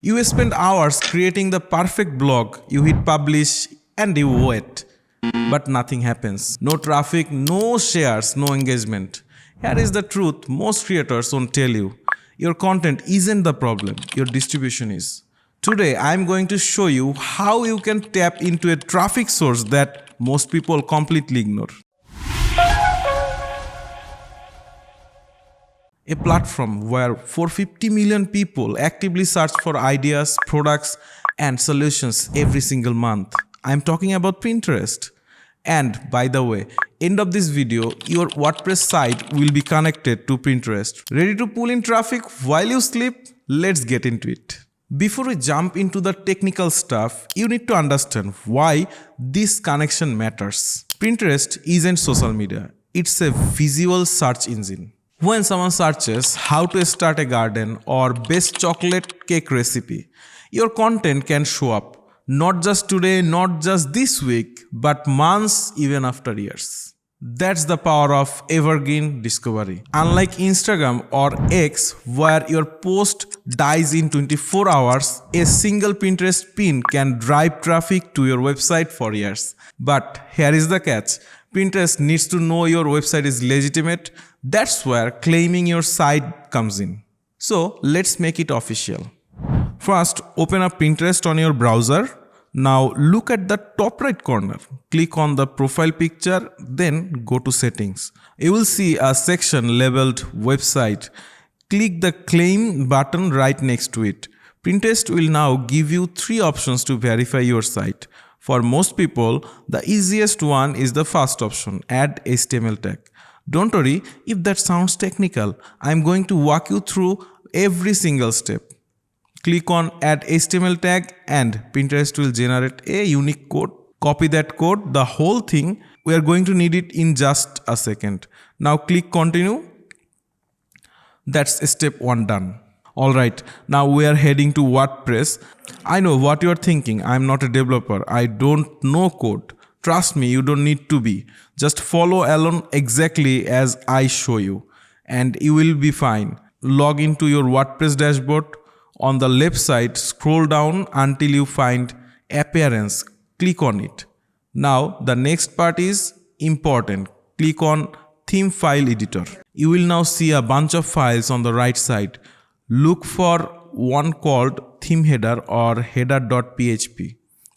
You spend hours creating the perfect blog, you hit publish and you wait. But nothing happens. No traffic, no shares, no engagement. Here is the truth most creators won't tell you. Your content isn't the problem, your distribution is. Today, I'm going to show you how you can tap into a traffic source that most people completely ignore. A platform where 450 million people actively search for ideas, products, and solutions every single month. I'm talking about Pinterest. And by the way, end of this video, your WordPress site will be connected to Pinterest. Ready to pull in traffic while you sleep? Let's get into it. Before we jump into the technical stuff, you need to understand why this connection matters. Pinterest isn't social media. It's a visual search engine. When someone searches how to start a garden or best chocolate cake recipe, your content can show up. Not just today, not just this week, but months, even after years. That's the power of evergreen discovery. Unlike Instagram or X, where your post dies in 24 hours, a single Pinterest pin can drive traffic to your website for years. But here is the catch. Pinterest needs to know your website is legitimate. That's where claiming your site comes in. So let's make it official. First, open up Pinterest on your browser. Now look at the top right corner. Click on the profile picture, then go to settings. You will see a section labeled website. Click the claim button right next to it. Pinterest will now give you 3 options to verify your site. For most people, the easiest one is the first option, add HTML tag. Don't worry if that sounds technical. I'm going to walk you through every single step. Click on add HTML tag and Pinterest will generate a unique code. Copy that code, the whole thing. We are going to need it in just a second. Now click continue. That's step 1 done. Alright, now we are heading to WordPress. I know what you are thinking. I'm not a developer. I don't know code. Trust me, you don't need to be. Just follow along exactly as I show you and you will be fine. Log into your WordPress dashboard. On the left side, scroll down until you find Appearance. Click on it. Now, the next part is important. Click on Theme File Editor. You will now see a bunch of files on the right side. Look for one called theme header or header.php.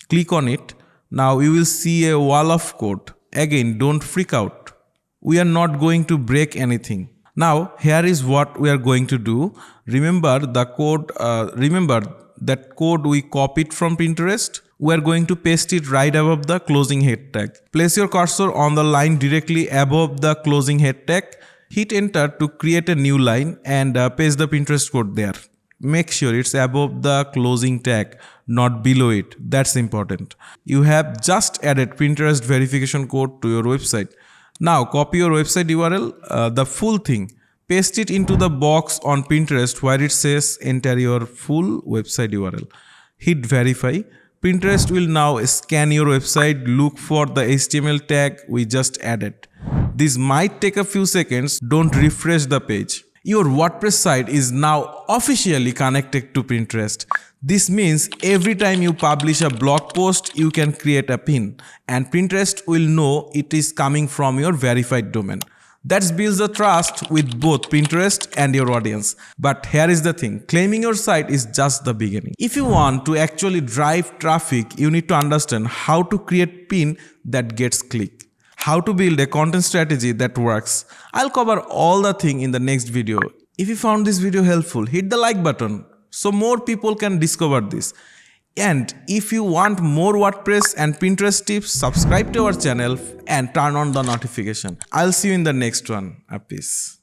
Click on it. Now you will see a wall of code. Again, don't freak out. We are not going to break anything. Now, here is what we are going to do. Remember the code. Remember that code we copied from Pinterest. We are going to paste it right above the closing head tag. Place your cursor on the line directly above the closing head tag. Hit enter to create a new line and paste the Pinterest code there. Make sure it's above the closing tag, not below it. That's important. You have just added Pinterest verification code to your website. Now copy your website URL, the full thing. Paste it into the box on Pinterest where it says enter your full website URL. Hit verify. Pinterest will now scan your website, look for the HTML tag we just added. This might take a few seconds. Don't refresh the page. Your WordPress site is now officially connected to Pinterest. This means every time you publish a blog post, you can create a pin and Pinterest will know it is coming from your verified domain. That builds the trust with both Pinterest and your audience. But here is the thing, claiming your site is just the beginning. If you want to actually drive traffic, you need to understand how to create pin that gets clicked. How to build a content strategy that works. I'll cover all the thing in the next video. If you found this video helpful, hit the like button so more people can discover this. And if you want more WordPress and Pinterest tips, subscribe to our channel and turn on the notification. I'll see you in the next one. Peace.